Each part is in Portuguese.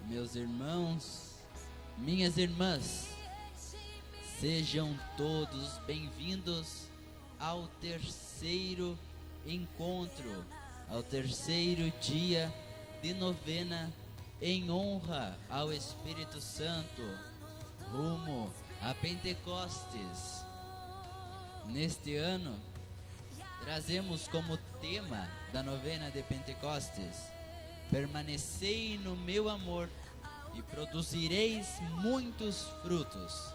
Meus irmãos, minhas irmãs, sejam todos bem-vindos ao terceiro encontro, ao terceiro dia de novena em honra ao Espírito Santo, rumo a Pentecostes. Neste ano, trazemos como tema da novena de Pentecostes: permanecei no meu amor e produzireis muitos frutos,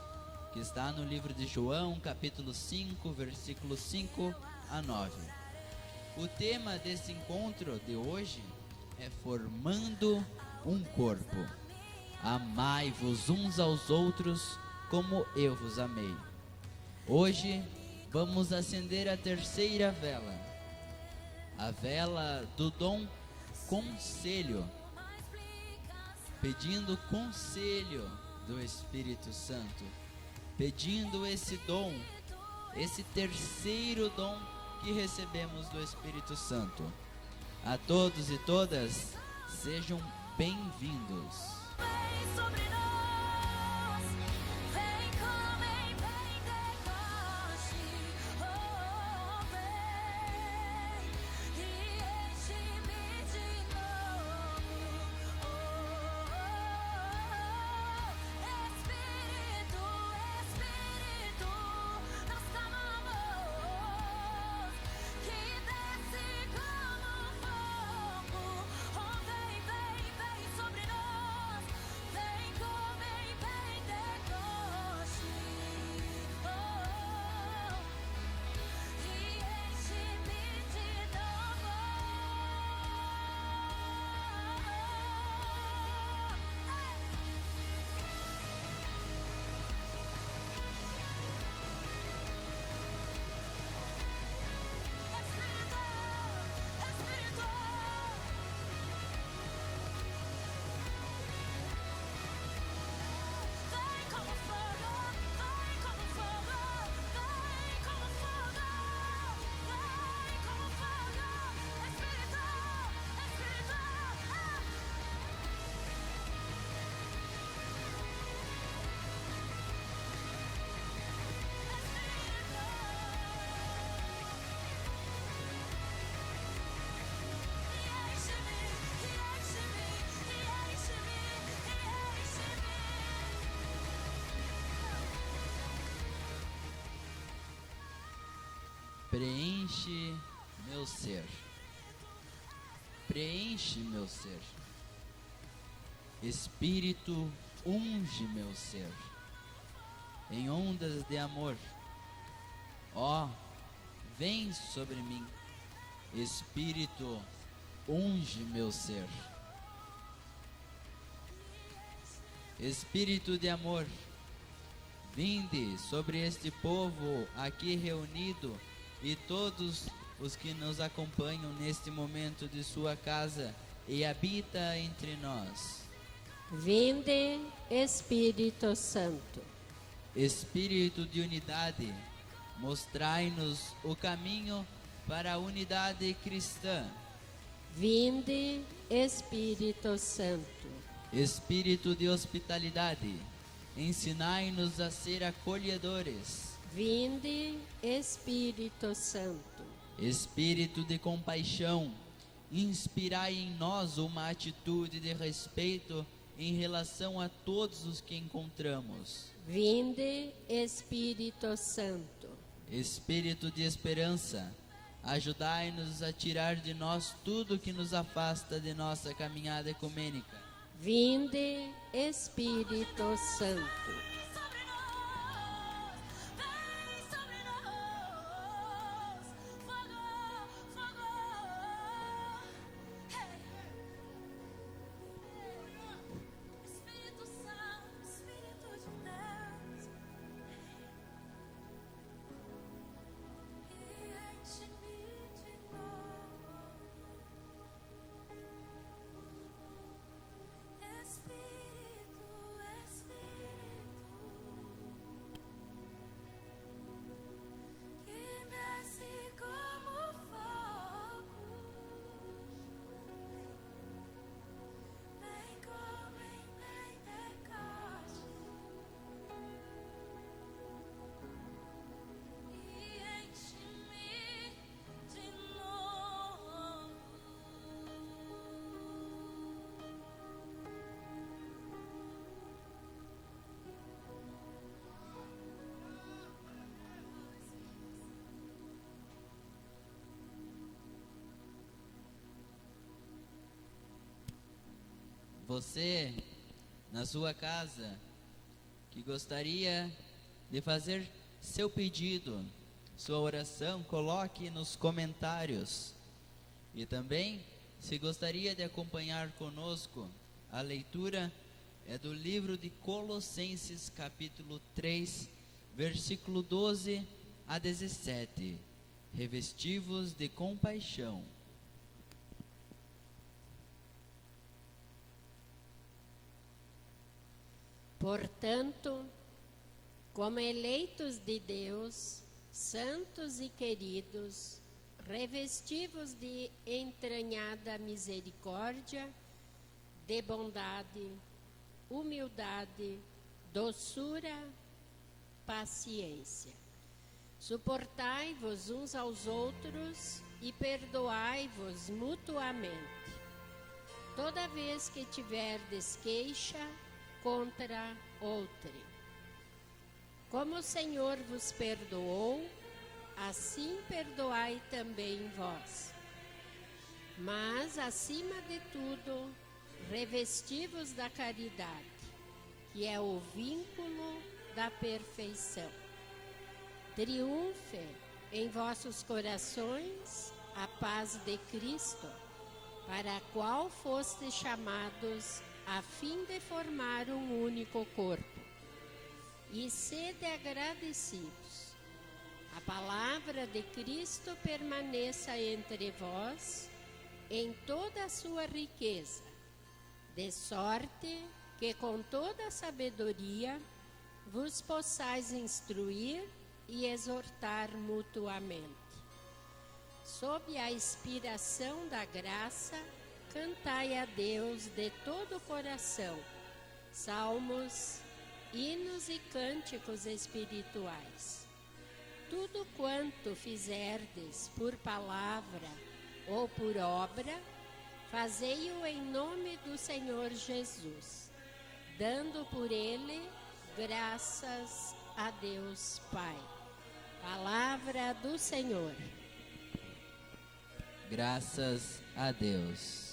que está no livro de João, capítulo 5, versículos 5 a 9. O tema desse encontro de hoje é formando um corpo. Amai-vos uns aos outros como eu vos amei. Hoje vamos acender a terceira vela, a vela do dom conselho, pedindo conselho do Espírito Santo, pedindo esse dom, esse terceiro dom que recebemos do Espírito Santo. A todos e todas, sejam bem-vindos. Vem sobre nós, vem como em Pentecoste, vem e enche-me de novo, Espírito, Espírito, nós clamamos, que desce como fogo, vem sobre nós, vem como em Pentecoste, e enche-me de novo. Espírito, vem como fogo, vem como fogo, vem como fogo, vem como fogo, Espírito, Espírito, Preenche meu ser, preenche meu ser. Espírito, unge meu ser em ondas de amor. Ó, vem sobre mim. Espírito, unge meu ser. Espírito de amor, vinde sobre este povo aqui reunido e todos os que nos acompanham neste momento de sua casa e habita entre nós. Vinde, Espírito Santo. Espírito de unidade, mostrai-nos o caminho para a unidade cristã. Vinde, Espírito Santo. Espírito de hospitalidade, ensinai-nos a ser acolhedores. Vinde, Espírito Santo. Espírito de compaixão, inspirai em nós uma atitude de respeito em relação a todos os que encontramos. Vinde, Espírito Santo. Espírito de esperança, ajudai-nos a tirar de nós tudo que nos afasta de nossa caminhada ecumênica. Vinde, Espírito Santo. sobre nós, vem sobre nós, fogo, fogo, Espírito Santo, Espírito de Deus, e enche-me de novo, Espírito, Espírito. Você, na sua casa, que gostaria de fazer seu pedido, sua oração, coloque nos comentários. E também, se gostaria de acompanhar conosco, a leitura é do livro de Colossenses, capítulo 3, versículo 12 a 17. Revestivos de compaixão. Portanto, como eleitos de Deus, santos e queridos, revestivos de entranhada misericórdia, de bondade, humildade, doçura, paciência. Suportai-vos uns aos outros e perdoai-vos mutuamente. Toda vez que tiverdes queixa contra outrem. Como o Senhor vos perdoou, assim perdoai também vós. Mas, acima de tudo, revesti-vos da caridade, que é o vínculo da perfeição. Triunfe em vossos corações a paz de Cristo, para a qual fostes chamados a fim de formar um único corpo. E sede agradecidos. A palavra de Cristo permaneça entre vós em toda a sua riqueza, de sorte que com toda a sabedoria vos possais instruir e exortar mutuamente. Sob a inspiração da graça, cantai a Deus de todo o coração, salmos, hinos e cânticos espirituais. Tudo quanto fizerdes por palavra ou por obra, fazei-o em nome do Senhor Jesus, dando por ele graças a Deus Pai. Palavra do Senhor. Graças a Deus.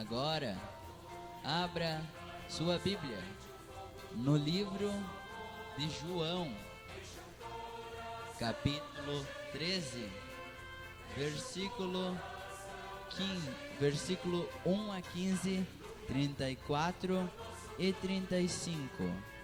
Agora, abra sua Bíblia no livro de João, capítulo 13, versículo 1 a 15, 34 e 35.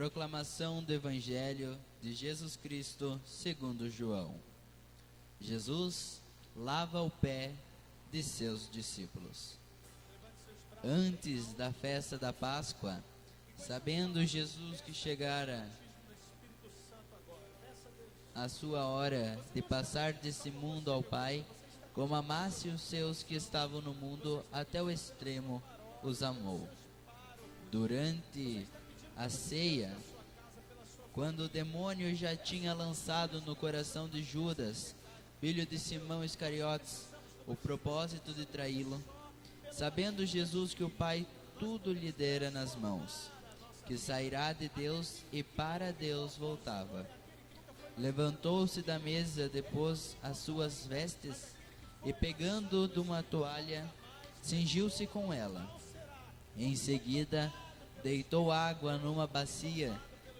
Proclamação do Evangelho de Jesus Cristo segundo João. Jesus lava o pé de seus discípulos. Antes da festa da Páscoa, sabendo Jesus que chegara a sua hora de passar desse mundo ao Pai, como amasse os seus que estavam no mundo, até o extremo os amou. Durante a ceia, quando o demônio já tinha lançado no coração de Judas, filho de Simão Iscariotes, o propósito de traí-lo, sabendo Jesus que o Pai tudo lhe dera nas mãos, que sairá de Deus e para Deus voltava. Levantou-se da mesa, depôs as suas vestes e, pegando de uma toalha, cingiu-se com ela. Em seguida, deitou água numa bacia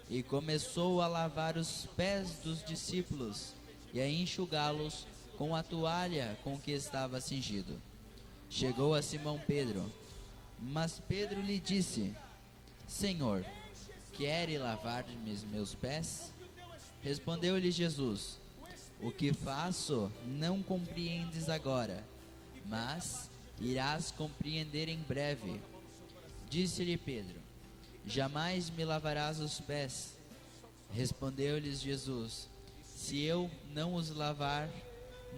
e começou a lavar os pés dos discípulos e a enxugá-los com a toalha com que estava cingido. Chegou a Simão Pedro, mas Pedro lhe disse: Senhor, queres lavar-me meus pés? Respondeu-lhe Jesus: O que faço não compreendes agora, mas irás compreender em breve. Disse-lhe Pedro: Jamais me lavarás os pés. Respondeu-lhes Jesus: Se eu não os lavar,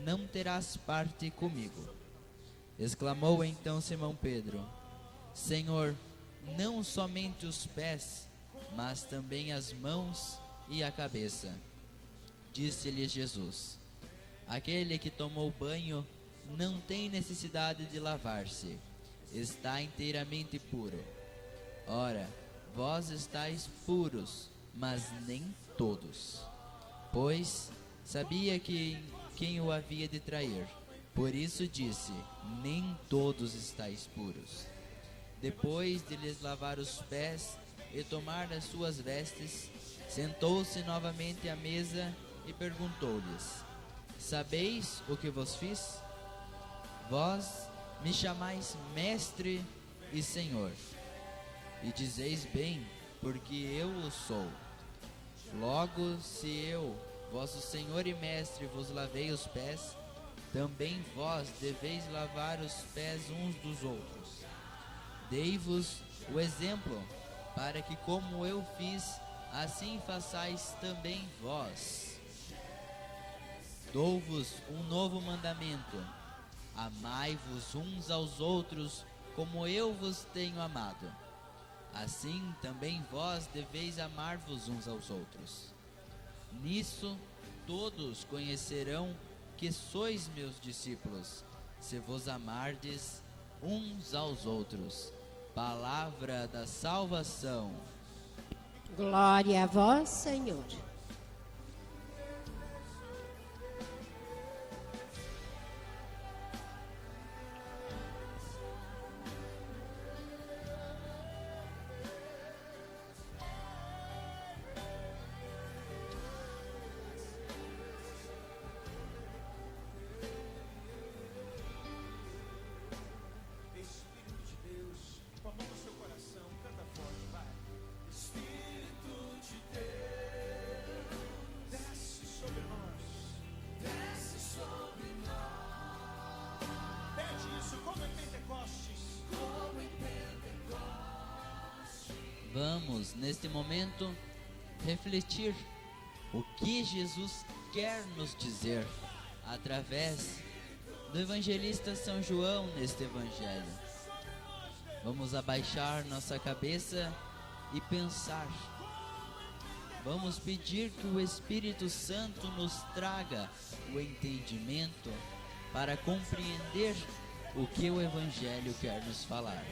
não terás parte comigo. Exclamou então Simão Pedro: Senhor, não somente os pés, mas também as mãos e a cabeça. Disse-lhe Jesus: Aquele que tomou banho não tem necessidade de lavar-se, está inteiramente puro. Ora, vós estáis puros, mas nem todos. Pois sabia quem o havia de trair. Por isso disse: Nem todos estáis puros. Depois de lhes lavar os pés e tomar as suas vestes, sentou-se novamente à mesa e perguntou-lhes: Sabeis o que vos fiz? Vós me chamais Mestre e Senhor, e dizeis bem, porque eu o sou. Logo, se eu, vosso Senhor e Mestre, vos lavei os pés, também vós deveis lavar os pés uns dos outros. Dei-vos o exemplo, para que, como eu fiz, assim façais também vós. Dou-vos um novo mandamento: amai-vos uns aos outros, como eu vos tenho amado. Assim também vós deveis amar-vos uns aos outros. Nisso todos conhecerão que sois meus discípulos, se vos amardes uns aos outros. Palavra da salvação. Glória a vós, Senhor. Espírito de Deus, com a mão no seu coração, canta forte, vai. Espírito de Deus, desce sobre nós. Desce sobre nós. Pede isso como em Pentecostes. Como em Pentecostes. Vamos, neste momento, refletir o que Jesus quer nos dizer através do evangelista São João neste evangelho. Vamos abaixar nossa cabeça e pensar. Vamos pedir que o Espírito Santo nos traga o entendimento para compreender o que o evangelho quer nos falar.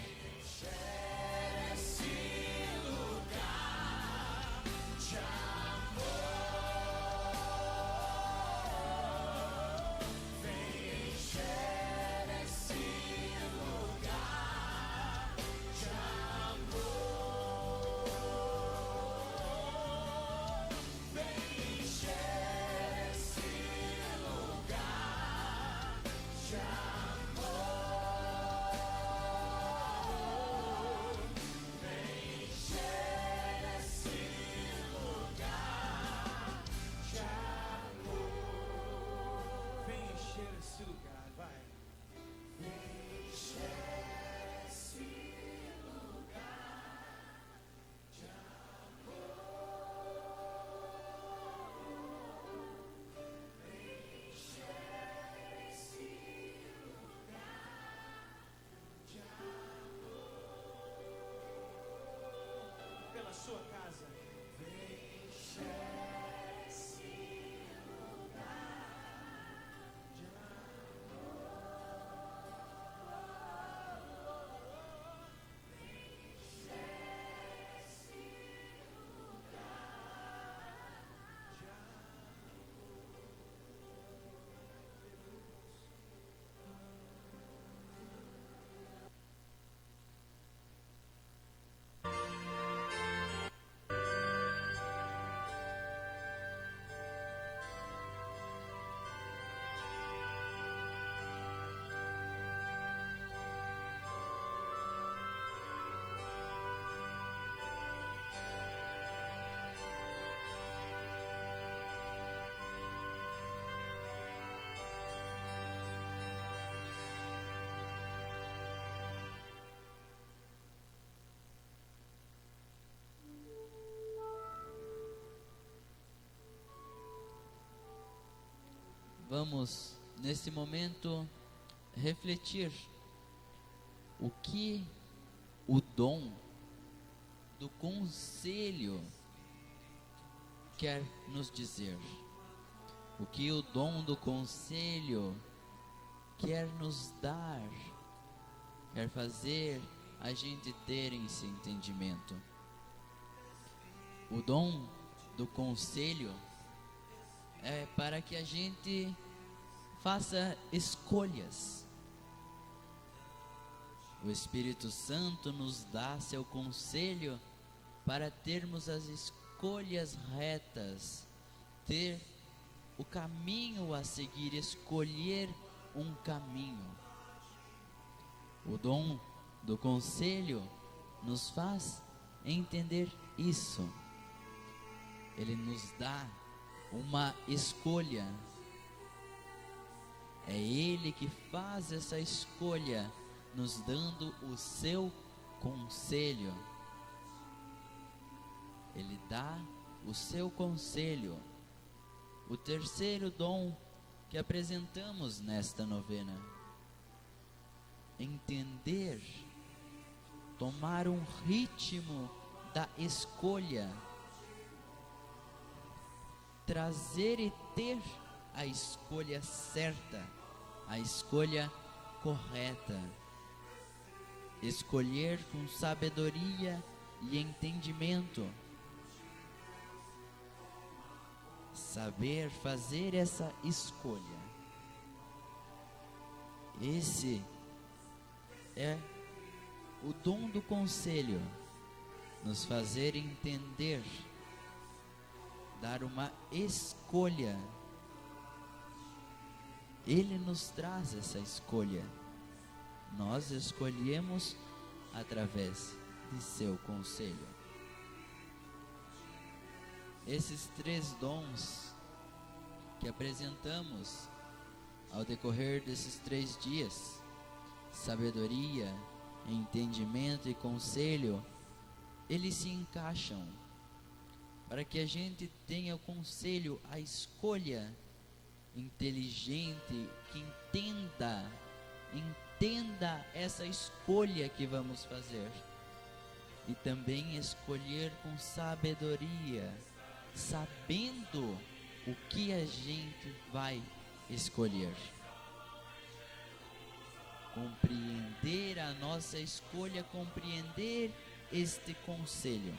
vamos, nesse momento, refletir o que o dom do conselho quer nos dizer. O que o dom do conselho quer nos dar, quer fazer a gente ter esse entendimento. O dom do conselho é para que a gente faça escolhas. O Espírito Santo nos dá seu conselho para termos as escolhas retas, ter o caminho a seguir, escolher um caminho. O dom do conselho nos faz entender isso. Ele nos dá uma escolha. É Ele que faz essa escolha, nos dando o seu conselho. Ele dá o seu conselho. O terceiro dom que apresentamos nesta novena: entender, tomar um ritmo da escolha, trazer e ter a escolha certa, a escolha correta, escolher com sabedoria e entendimento, saber fazer essa escolha. Esse é o dom do conselho, nos fazer entender, dar uma escolha. Ele nos traz essa escolha. Nós escolhemos através de seu conselho. Esses três dons que apresentamos ao decorrer desses 3 dias, sabedoria, entendimento e conselho, eles se encaixam para que a gente tenha o conselho, a escolha inteligente, que entenda essa escolha que vamos fazer, e também escolher com sabedoria, sabendo o que a gente vai escolher. Compreender a nossa escolha, compreender este conselho,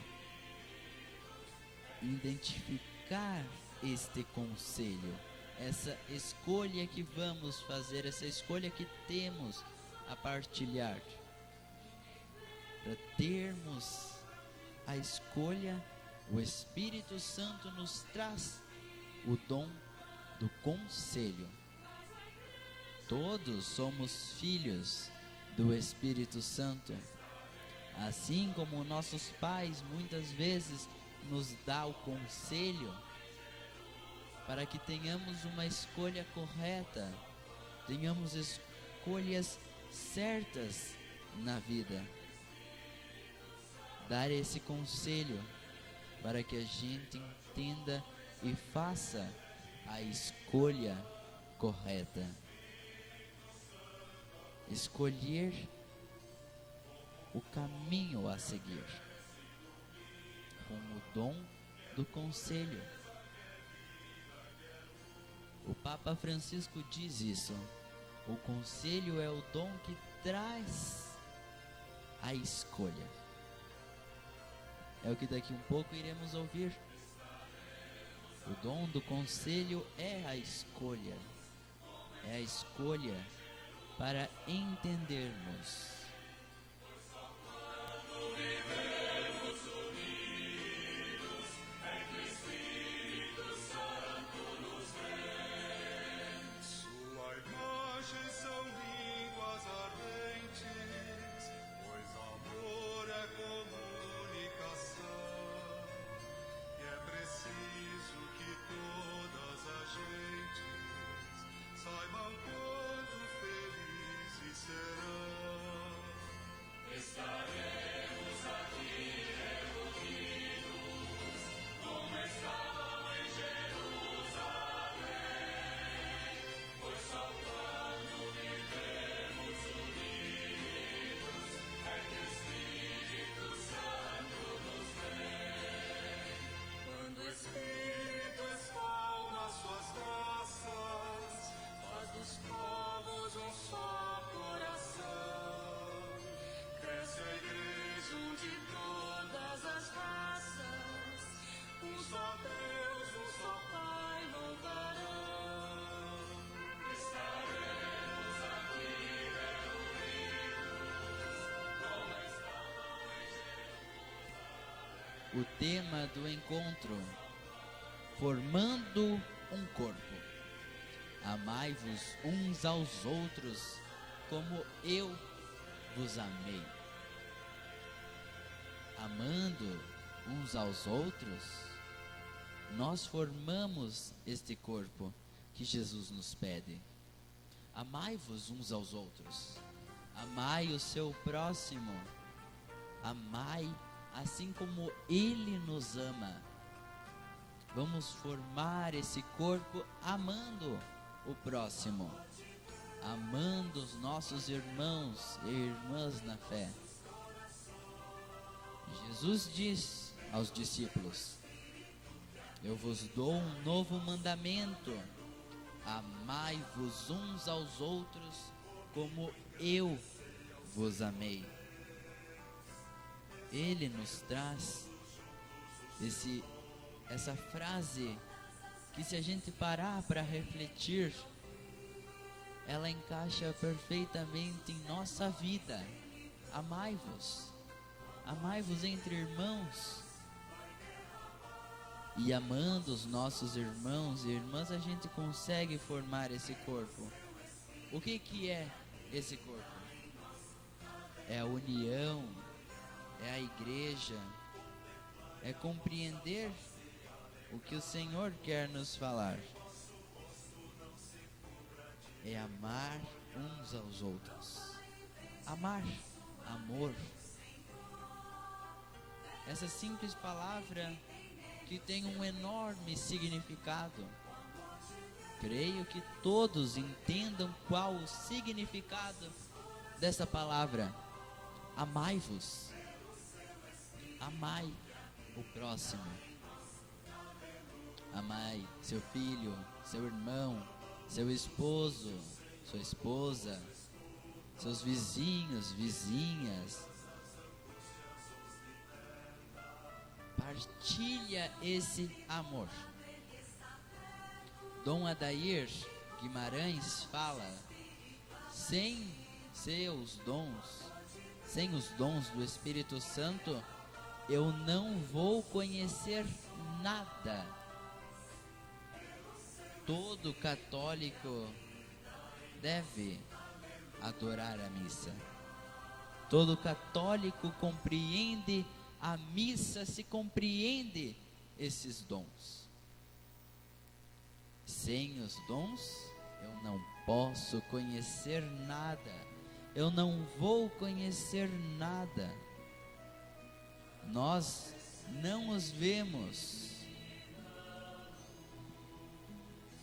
identificar este conselho, essa escolha que vamos fazer, essa escolha que temos a partilhar. Para termos a escolha, o Espírito Santo nos traz o dom do conselho. Todos somos filhos do Espírito Santo. Assim como nossos pais muitas vezes nos dão o conselho para que tenhamos uma escolha correta, tenhamos escolhas certas na vida. Dar esse conselho para que a gente entenda e faça a escolha correta. Escolher o caminho a seguir, com o dom do conselho. O Papa Francisco diz isso: o conselho é o dom que traz a escolha. É o que daqui um pouco iremos ouvir. O dom do conselho é a escolha para entendermos. Sua imagem são línguas ardentes, pois amor é comunicação. E é preciso que todas as gentes saibam quanto felizes serão. Estaremos aqui só Deus, um só Pai louvarão. Estaremos aqui O tema do encontro: formando um corpo. Amai-vos uns aos outros como eu vos amei. Amando uns aos outros, nós formamos este corpo que Jesus nos pede. Amai-vos uns aos outros. Amai o seu próximo. Amai assim como Ele nos ama. Vamos formar esse corpo amando o próximo, amando os nossos irmãos e irmãs na fé. Jesus diz aos discípulos: eu vos dou um novo mandamento: amai-vos uns aos outros como eu vos amei. Ele nos traz essa frase que, se a gente parar para refletir, ela encaixa perfeitamente em nossa vida. Amai-vos. Amai-vos entre irmãos. E amando os nossos irmãos e irmãs, a gente consegue formar esse corpo. O que é esse corpo? É a união, é a igreja, é compreender o que o Senhor quer nos falar. É amar uns aos outros. Amar, amor. Essa simples palavra que tem um enorme significado. Creio que todos entendam qual o significado dessa palavra. Amai-vos. Amai o próximo. Amai seu filho, seu irmão, seu esposo, sua esposa, seus vizinhos, vizinhas. Partilha esse amor. Dom Adair Guimarães fala: sem seus dons, sem os dons do Espírito Santo, eu não vou conhecer nada. Todo católico deve adorar a missa. Todo católico compreende a missa, se compreende esses dons. Sem os dons, eu não posso conhecer nada. Eu não vou conhecer nada. Nós não os vemos.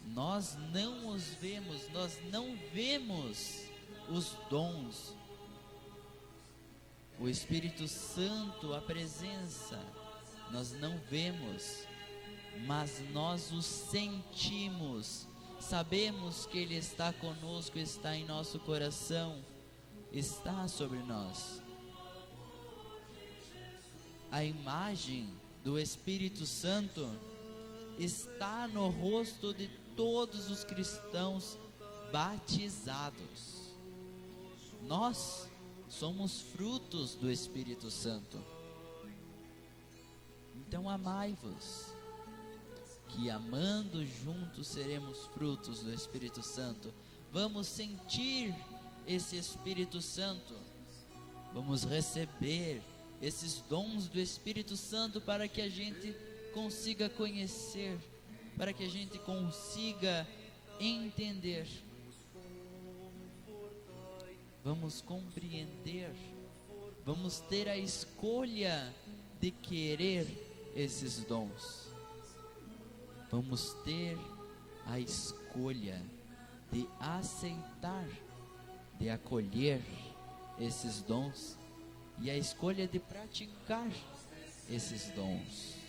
Nós não os vemos, nós não vemos os dons. O Espírito Santo, a presença, nós não vemos, mas nós o sentimos. Sabemos que Ele está conosco, está em nosso coração, está sobre nós. A imagem do Espírito Santo está no rosto de todos os cristãos batizados. Nós somos frutos do Espírito Santo. Então amai-vos, que amando juntos seremos frutos do Espírito Santo. Vamos sentir esse Espírito Santo. Vamos receber esses dons do Espírito Santo para que a gente consiga conhecer, para que a gente consiga entender. Vamos compreender, vamos ter a escolha de querer esses dons. Vamos ter a escolha de aceitar, de acolher esses dons e a escolha de praticar esses dons.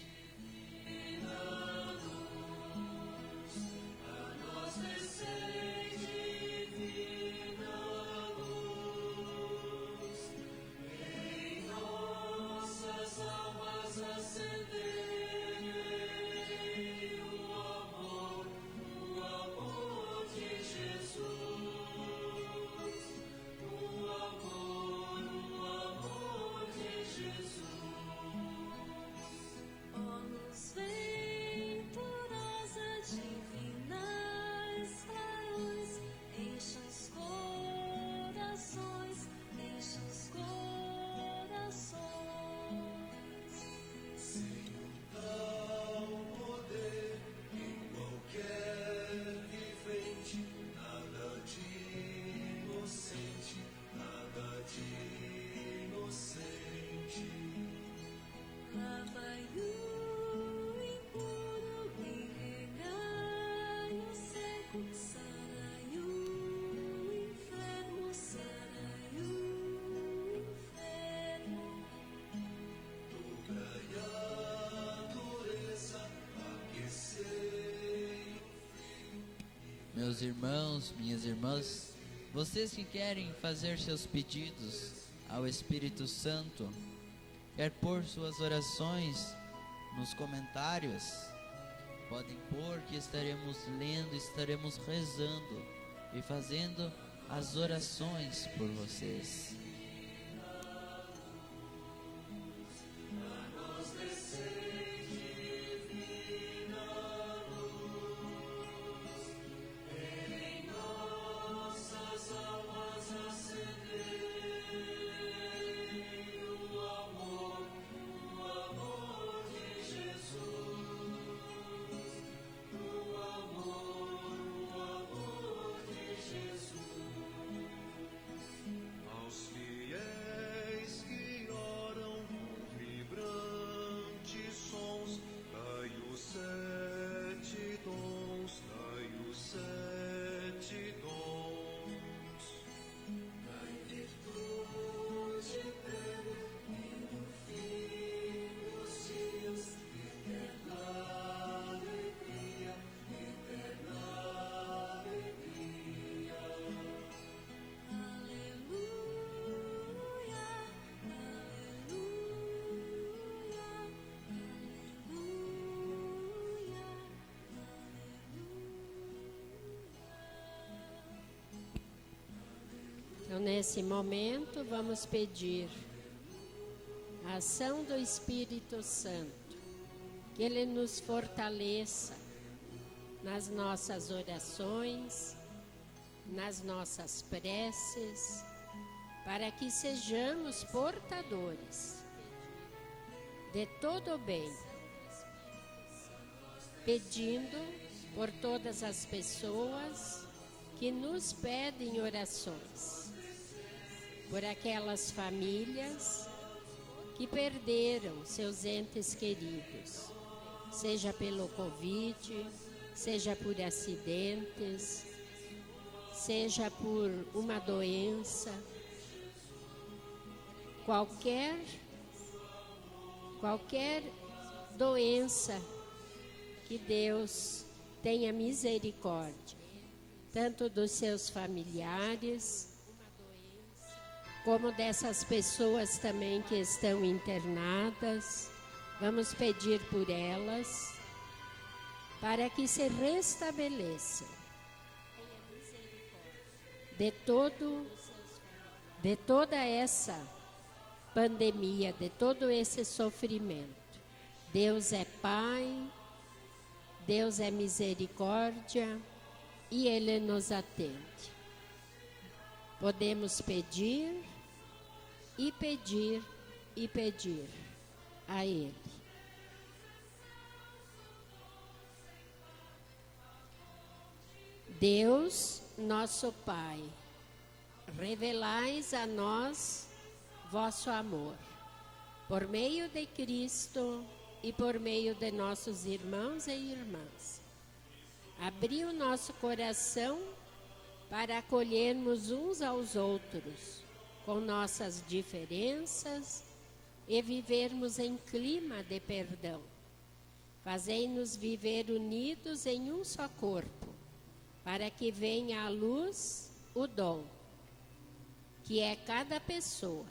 Meus irmãos, minhas irmãs, vocês que querem fazer seus pedidos ao Espírito Santo, quer pôr suas orações nos comentários, podem pôr que estaremos lendo, estaremos rezando e fazendo as orações por vocês. Aos fiéis que oram com vibrantes sons, dai os 7 dons, dai os 7 dons. Dai virtude eterna e no fim dos dias, eterna alegria, eterna alegria. Então, nesse momento, vamos pedir a ação do Espírito Santo, que Ele nos fortaleça nas nossas orações, nas nossas preces, para que sejamos portadores de todo o bem, pedindo por todas as pessoas que nos pedem orações, por aquelas famílias que perderam seus entes queridos, seja pelo Covid, seja por acidentes, seja por uma doença, qualquer doença, que Deus tenha misericórdia, tanto dos seus familiares, como dessas pessoas também que estão internadas. Vamos pedir por elas, para que se restabeleçam de toda essa pandemia, de todo esse sofrimento. Deus é Pai, Deus é misericórdia e Ele nos atende. Podemos pedir e pedir e pedir a Ele. Deus, nosso Pai, revelais a nós vosso amor, por meio de Cristo e por meio de nossos irmãos e irmãs. Abri o nosso coração para acolhermos uns aos outros, com nossas diferenças, e vivermos em clima de perdão. Fazei-nos viver unidos em um só corpo, para que venha à luz o dom, que é cada pessoa,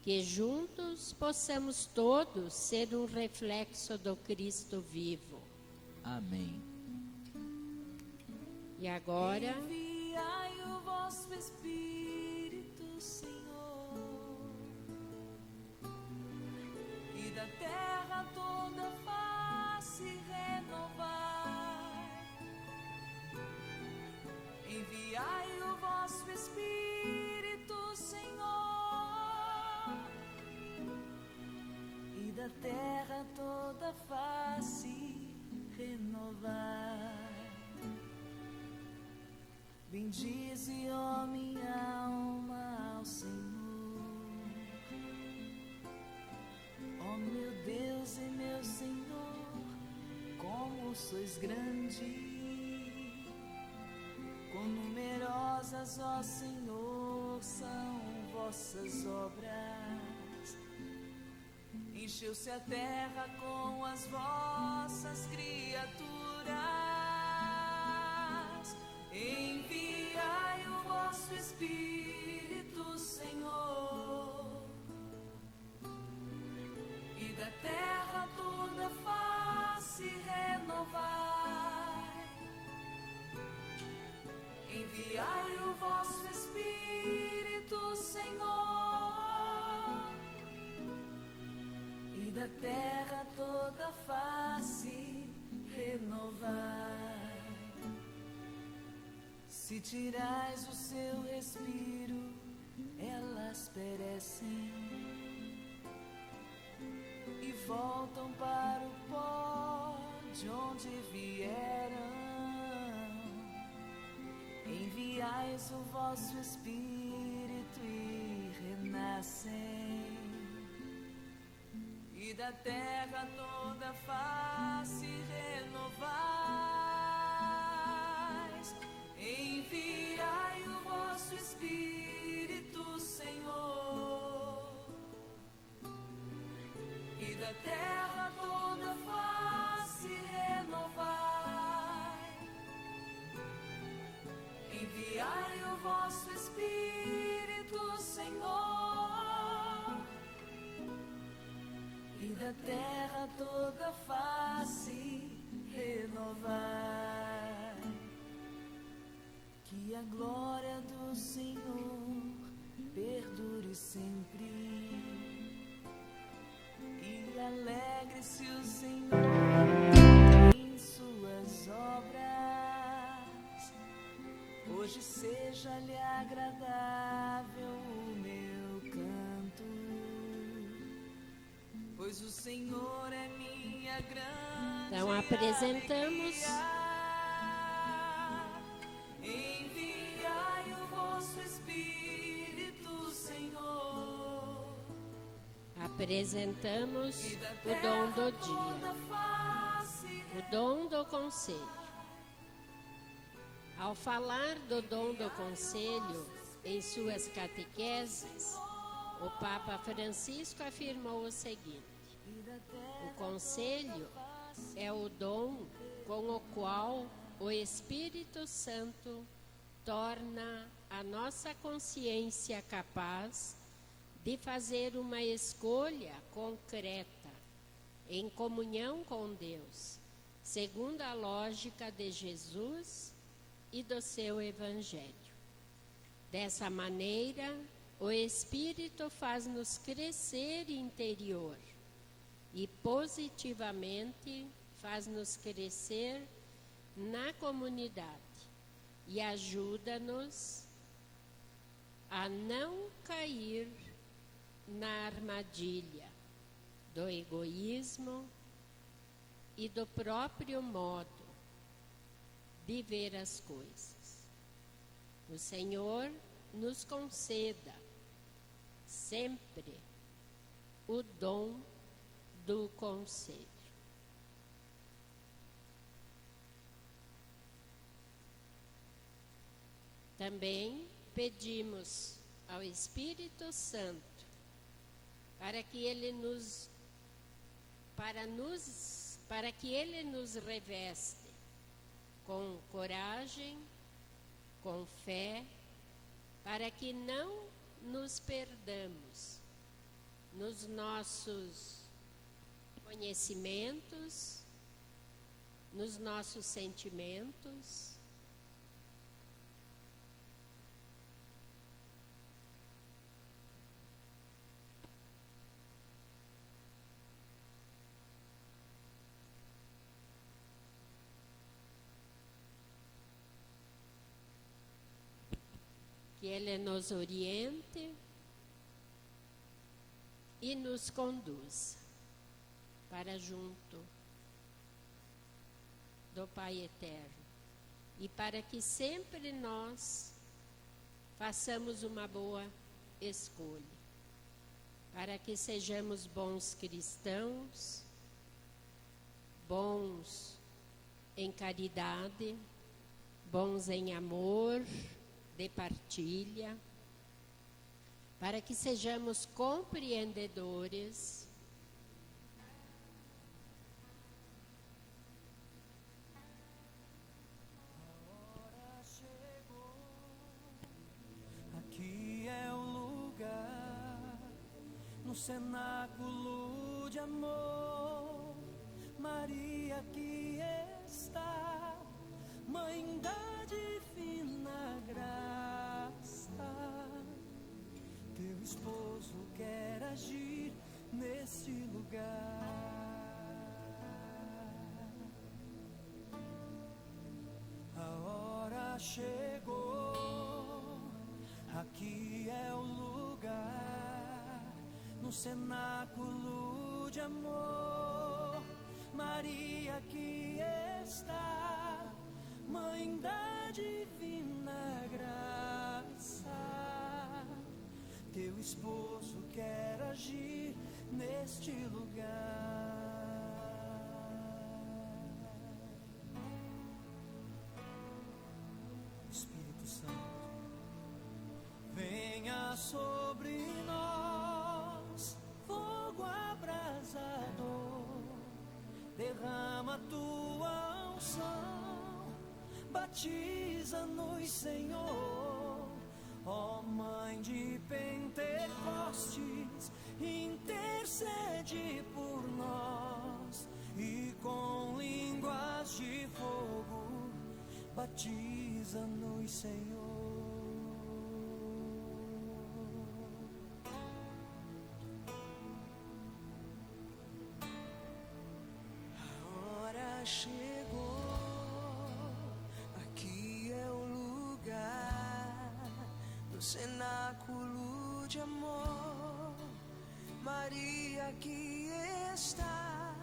que juntos possamos todos ser um reflexo do Cristo vivo. Amém. E agora, Enviai o vosso Espírito, Senhor, e da terra toda face renovar. Enviai o vosso Espírito, Senhor, e da terra toda face renovar. Bendize, ó minha alma, ao Senhor. Ó meu Deus e meu Senhor, como sois grande. Quão numerosas, ó Senhor, são vossas obras. Encheu-se a terra com as vossas criaturas. renovai. Enviai o vosso Espírito, Senhor, e da terra toda a face renovai. Se tirais o seu respiro, elas perecem e voltam para o pó de onde vieram. Enviais o vosso Espírito e renascem, e da terra toda a face renovais. Enviai o vosso Espírito, Senhor, e da terra toda a face renovai. Enviai o vosso Espírito, Senhor, e da terra toda a face renovai. Que a glória do Senhor perdure sempre, e alegre-se o Senhor em suas obras. Hoje seja-lhe agradável o meu canto, pois o Senhor é minha grande Então apresentamos alegria. Enviai o vosso Espírito, Senhor, Apresentamos e da o terra dom do toda dia, a face o dom do conselho. Ao falar do dom do conselho em suas catequeses, o Papa Francisco afirmou o seguinte: o conselho é o dom com o qual o Espírito Santo torna a nossa consciência capaz de fazer uma escolha concreta em comunhão com Deus, segundo a lógica de Jesus e do seu Evangelho. Dessa maneira, o Espírito faz-nos crescer interior e positivamente faz-nos crescer na comunidade e ajuda-nos a não cair na armadilha do egoísmo e do próprio modo de ver as coisas. O Senhor nos conceda sempre o dom do conselho. Também pedimos ao Espírito Santo para que ele nos reveste com coragem, com fé, para que não nos perdamos nos nossos conhecimentos, nos nossos sentimentos, que Ele nos oriente e nos conduza para junto do Pai Eterno, e para que sempre nós façamos uma boa escolha, para que sejamos bons cristãos, bons em caridade, bons em amor, de partilha, para que sejamos compreendedores Aqui é o lugar, no cenáculo de amor, Maria que no cenáculo de amor. Maria aqui está, Mãe da divina graça. Teu esposo quer agir neste lugar. Espírito Santo, venha sobre nós, fogo abrasador, derrama tua unção, batiza-nos, Senhor. Ó Mãe de Pentecostes, intercede por nós, e com línguas de fogo, batiza-nos, Senhor. A hora chegou, aqui é o lugar do cenáculo de amor. Maria aqui está,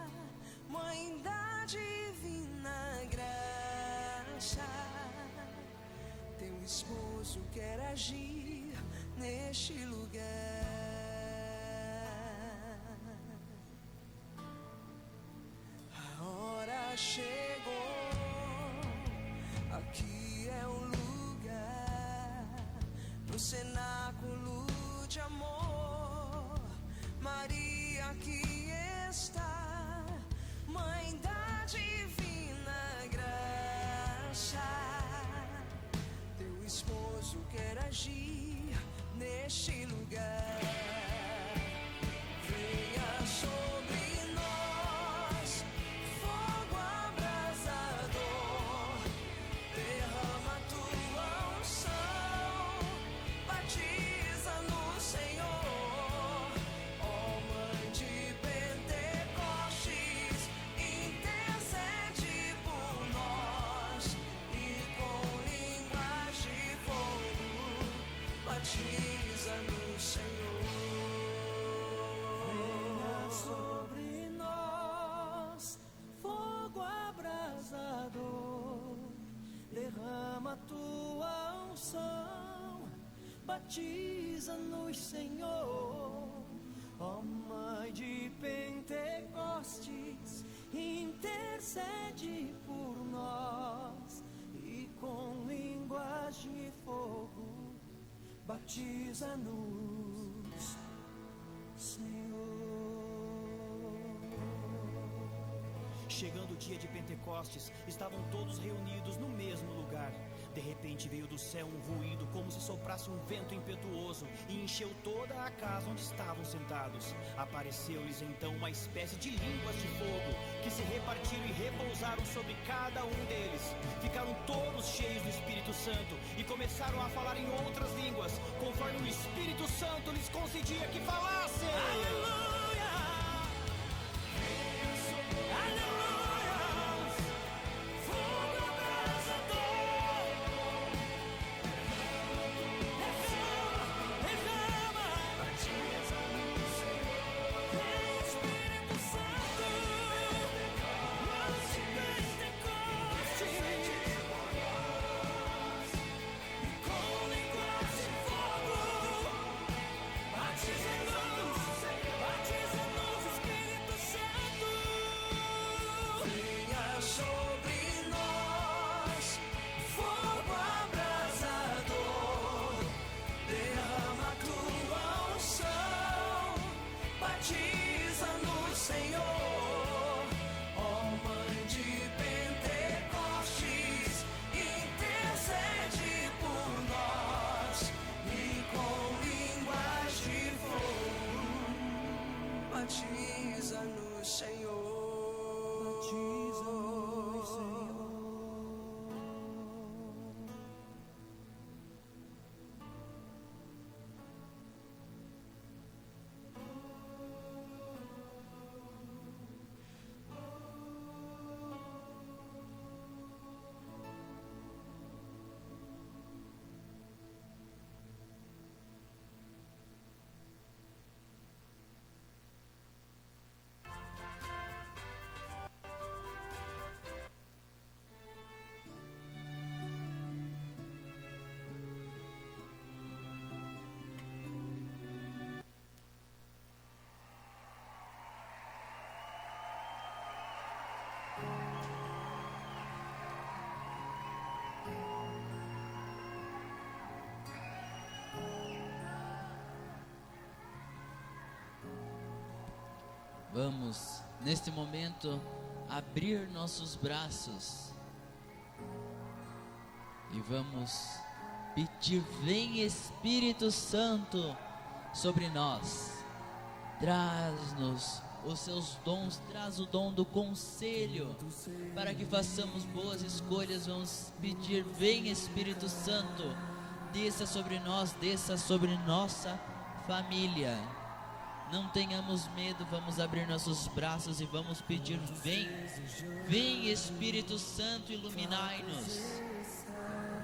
Mãe da divina graça. Teu esposo quer agir neste lugar. A hora chegou, aqui é o lugar do cenáculo de amor. Maria aqui está, Mãe da divina graça. Teu esposo quer agir neste lugar. Venha sobre nós, fogo abrasador, derrama tua unção, batiza-nos, Senhor. Ó Mãe de Pentecostes, intercede por nós, e com línguas de fogo, batiza-nos, Senhor. Venha sobre nós, fogo abrasador, derrama tua unção, batiza-nos, Senhor. Ó Mãe de Pentecostes, intercede por nós, e com línguas de fogo, batiza-nos, Senhor. Chegando o dia de Pentecostes, estavam todos reunidos no mesmo lugar. De repente veio do céu um ruído, como se soprasse um vento impetuoso, e encheu toda a casa onde estavam sentados. Apareceu-lhes então uma espécie de línguas de fogo, que se repartiram e repousaram sobre cada um deles. Ficaram todos cheios do Espírito Santo e começaram a falar em outras línguas, conforme o Espírito Santo lhes concedia que falassem. Aleluia! Batiza-nos, Vamos, neste momento, abrir nossos braços e vamos pedir: vem Espírito Santo sobre nós, traz-nos os seus dons, traz o dom do conselho, para que façamos boas escolhas. Vamos pedir: vem Espírito Santo, desça sobre nós, desça sobre nossa família. Não tenhamos medo, vamos abrir nossos braços e vamos pedir: vem Espírito Santo, iluminai-nos.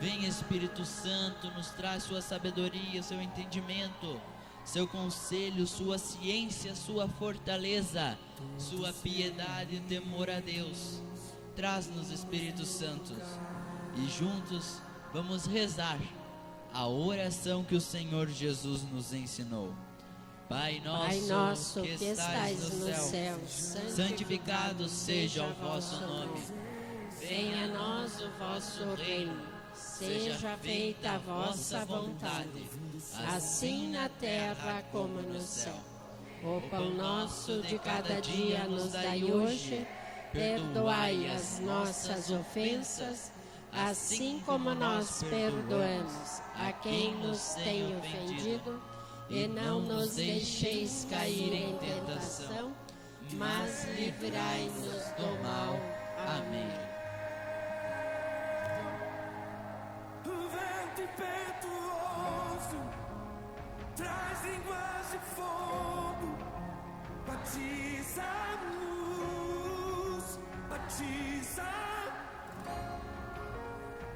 Vem Espírito Santo, nos traz sua sabedoria, seu entendimento, seu conselho, sua ciência, sua fortaleza, sua piedade e temor a Deus. Traz-nos, Espírito Santo, e juntos vamos rezar a oração que o Senhor Jesus nos ensinou. Pai nosso, que estais no céu, santificado seja o vosso nome. Venha a nós o vosso reino. Seja feita a vossa vontade, assim na terra como no céu. O pão nosso de cada dia nos dai hoje. Perdoai as nossas ofensas, assim como nós perdoamos a quem nos tem ofendido. E não nos deixeis cair em tentação, mas livrai-nos do mal. Amém. O vento impetuoso traz línguas de fogo, batiza a luz, batiza.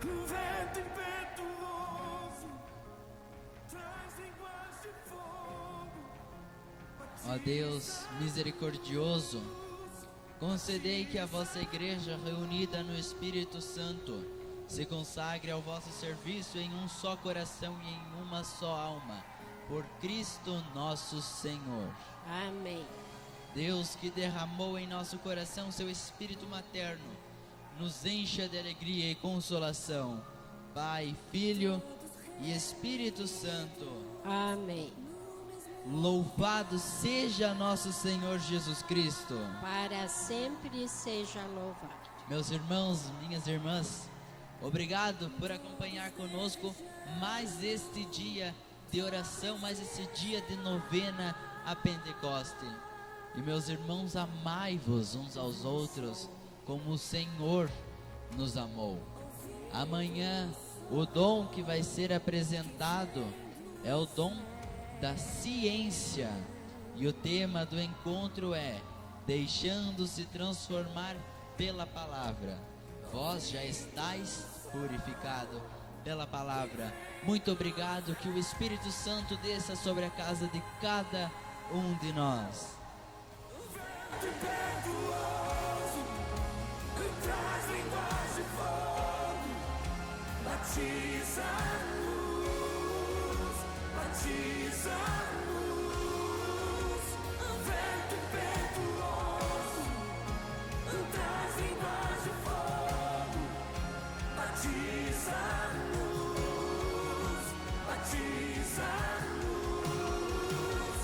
O vento impetuoso traz línguas de fogo. Ó Deus misericordioso, concedei que a vossa igreja, reunida no Espírito Santo, se consagre ao vosso serviço em um só coração e em uma só alma, por Cristo nosso Senhor. Amém. Deus, que derramou em nosso coração seu Espírito materno, nos encha de alegria e consolação. Pai, Filho e Espírito Santo. Amém. Louvado seja nosso Senhor Jesus Cristo. Para sempre seja louvado. Meus irmãos, minhas irmãs, obrigado por acompanhar conosco mais este dia de oração, mais esse dia de novena a Pentecoste. E meus irmãos, amai-vos uns aos outros como o Senhor nos amou. Amanhã, o dom que vai ser apresentado é o dom da ciência. E o tema do encontro é: deixando-se transformar pela palavra. Vós já estáis purificado pela palavra. Muito obrigado, que o Espírito Santo desça sobre a casa de cada um de nós. Impetuoso traz línguas de fogo, batiza a luz, batiza a luz. Vento impetuoso traz línguas de fogo, batiza a luz, batiza a luz.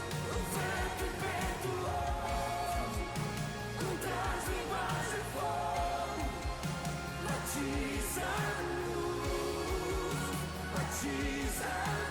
Vento impetuoso traz línguas de fogo, batiza a luz, batiza a luz.